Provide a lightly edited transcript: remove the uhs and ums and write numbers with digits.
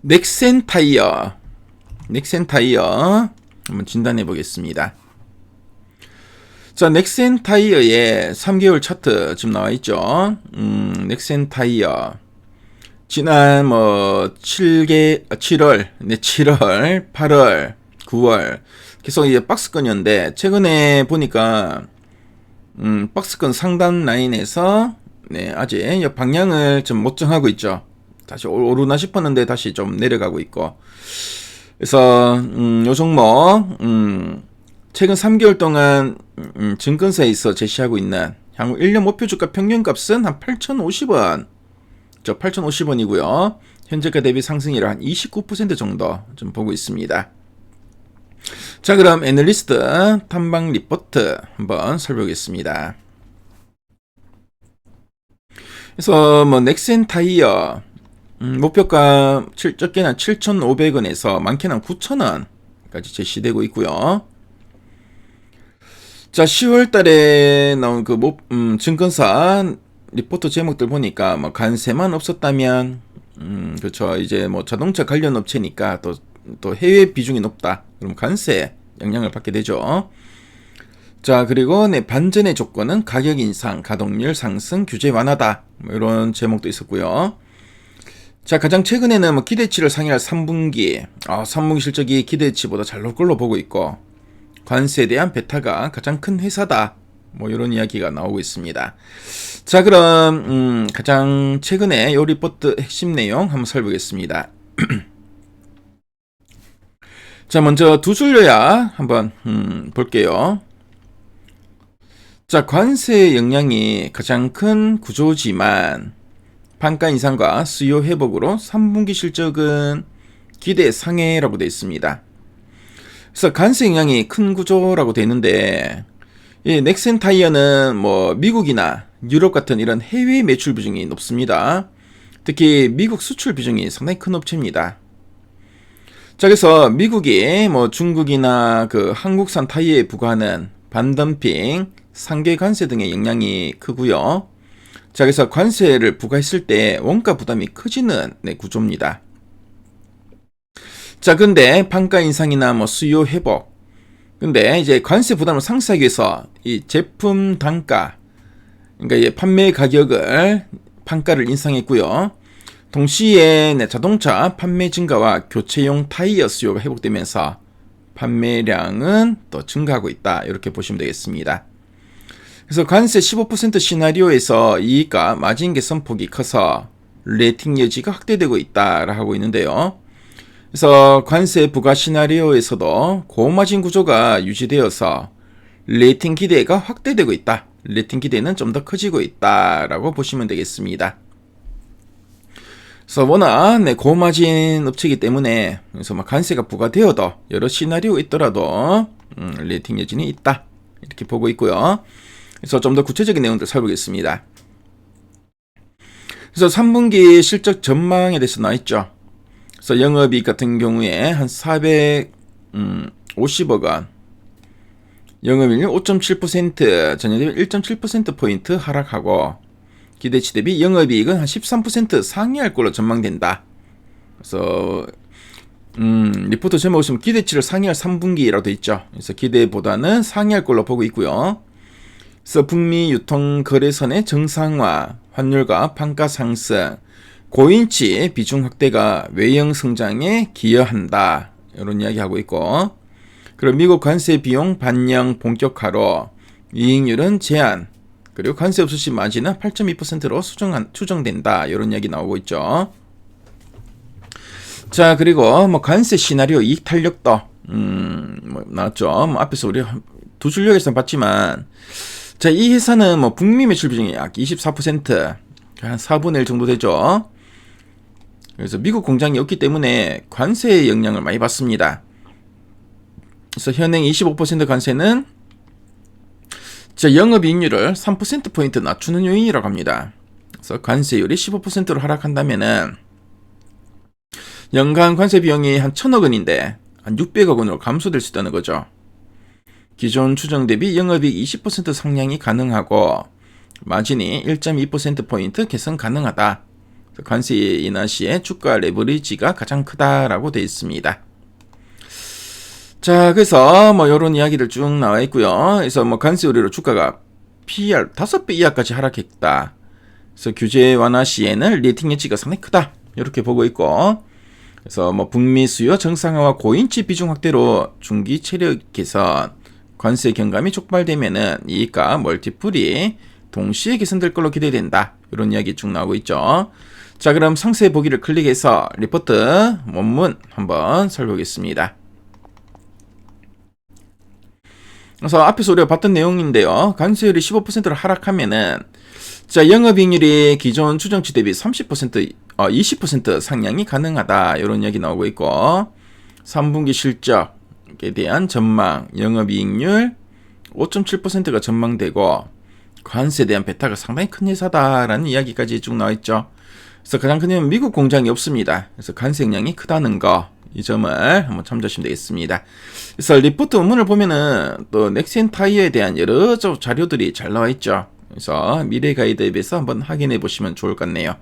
넥센 타이어 한번 진단해 보겠습니다. 자, 넥센 타이어의 3개월 차트 지금 나와 있죠. 넥센 타이어 지난 7월, 8월, 9월 계속 이제 박스권이었는데 최근에 보니까 박스권 상단 라인에서 아직 방향을 좀 못 정하고 있죠. 다시 오르나 싶었는데 다시 좀 내려가고 있고. 그래서 요 종목 최근 3개월 동안 증권사에서 제시하고 있는 향후 1년 목표 주가 평균값은 한 8,050원. 8,050원이고요. 현재가 대비 상승률을 한 29% 정도 좀 보고 있습니다. 자, 그럼 애널리스트 탐방 리포트 한번 살펴보겠습니다. 그래서 넥센 타이어 목표가 적게는 7,500원에서 많게는 9,000원까지 제시되고 있고요. 자, 10월 달에 나온 증권사 리포트 제목들 보니까 관세만 없었다면 그렇죠. 이제 자동차 관련 업체니까 또 해외 비중이 높다. 그럼 관세 영향을 받게 되죠. 자, 그리고 반전의 조건은 가격 인상, 가동률 상승, 규제 완화다. 이런 제목도 있었고요. 자, 가장 최근에는 기대치를 상회할 3분기, 3분기 실적이 기대치보다 잘 나올 걸로 보고 있고, 관세에 대한 베타가 가장 큰 회사다. 이런 이야기가 나오고 있습니다. 자, 그럼 가장 최근에 이 리포트 핵심 내용 한번 살펴보겠습니다. 자, 먼저 두 줄 요약 한번 볼게요. 자, 관세의 영향이 가장 큰 구조지만 판가 인상과 수요 회복으로 3분기 실적은 기대 상회라고 되어 있습니다. 그래서 관세 영향이 큰 구조라고 되어 있는데 이 넥센 타이어는 미국이나 유럽 같은 이런 해외 매출 비중이 높습니다. 특히 미국 수출 비중이 상당히 큰 업체입니다. 자, 그래서 미국이 중국이나 한국산 타이어에 부과하는 반덤핑, 상계 관세 등의 영향이 크고요. 자, 그래서 관세를 부과했을 때 원가 부담이 커지는 구조입니다. 자, 근데 판가 인상이나 수요 회복, 근데 이제 관세 부담을 상쇄하기 위해서 이 제품 단가, 그러니까 이제 판매 가격을 판가를 인상했고요. 동시에 자동차 판매 증가와 교체용 타이어 수요가 회복되면서 판매량은 또 증가하고 있다. 이렇게 보시면 되겠습니다. 그래서 관세 15% 시나리오에서 이익과 마진 개선 폭이 커서 레이팅 여지가 확대되고 있다라고 하고 있는데요. 그래서 관세 부과 시나리오에서도 고마진 구조가 유지되어서 레이팅 기대가 확대되고 있다. 레이팅 기대는 좀 더 커지고 있다라고 보시면 되겠습니다. 그래서 워낙 고마진 업체이기 때문에 그래서 관세가 부과되어도 여러 시나리오 있더라도 레이팅 여지는 있다. 이렇게 보고 있고요. 그래서 좀 더 구체적인 내용들 살펴보겠습니다. 그래서 3분기 실적 전망에 대해서 나와 있죠. 그래서 영업이익 같은 경우에 한 450억 원, 영업이익률 5.7%, 전년 대비 1.7%포인트 하락하고 기대치 대비 영업이익은 한 13% 상회할 걸로 전망된다. 그래서 리포트 제목을 보시면 기대치를 상회할 3분기라고 되어 있죠. 그래서 기대보다는 상회할 걸로 보고 있고요. 그래서 북미 유통 거래선의 정상화, 환율과 판가 상승, 고인치 비중 확대가 외형 성장에 기여한다. 이런 이야기 하고 있고, 그리고 미국 관세 비용 반영 본격화로 이익률은 제한, 그리고 관세 없을 시 마진은 8.2%로 추정된다. 이런 이야기 나오고 있죠. 자, 그리고 관세 시나리오 이익 탄력도 나왔죠. 앞에서 우리 두 줄 요약에서 봤지만, 자, 이 회사는 북미 매출 비중이 약 24%, 한 4분의 1 정도 되죠. 그래서 미국 공장이 없기 때문에 관세의 영향을 많이 받습니다. 그래서 현행 25% 관세는 영업이익률을 3%포인트 낮추는 요인이라고 합니다. 그래서 관세율이 15%로 하락한다면은 연간 관세 비용이 한 1,000억 원인데 한 600억 원으로 감소될 수 있다는 거죠. 기존 추정 대비 영업이익 20% 상향이 가능하고 마진이 1.2%포인트 개선 가능하다. 관세 인하 시에 주가 레버리지가 가장 크다라고 되어 있습니다. 자, 그래서 뭐 이런 이야기들 쭉 나와 있고요. 그래서 뭐 관세 우려로 주가가 PER 5배 이하까지 하락했다. 그래서 규제 완화 시에는 리팅 여지가 상당히 크다. 이렇게 보고 있고, 그래서 뭐 북미 수요 정상화와 고인치 비중 확대로 중기 체력 개선, 관세 경감이 촉발되면은 이익과 멀티플이 동시에 개선될 걸로 기대된다. 이런 이야기 쭉 나오고 있죠. 자, 그럼 상세 보기를 클릭해서 리포트 원문 한번 살펴보겠습니다. 그래서 앞에서 우리가 봤던 내용인데요. 관세율이 15%로 하락하면은 자, 영업이익률이 기존 추정치 대비 20% 상향이 가능하다. 이런 이야기 나오고 있고, 3분기 실적에 대한 전망, 영업이익률 5.7%가 전망되고, 관세에 대한 베타가 상당히 큰 회사다라는 이야기까지 쭉 나와 있죠. 그래서 가장 큰 이유는 미국 공장이 없습니다. 그래서 관세 영향이 크다는 거, 이 점을 한번 참조하시면 되겠습니다. 그래서 리포트 원문을 보면은 또 넥센 타이어에 대한 여러 자료들이 잘 나와 있죠. 그래서 미래 가이드 앱에서 한번 확인해 보시면 좋을 것 같네요.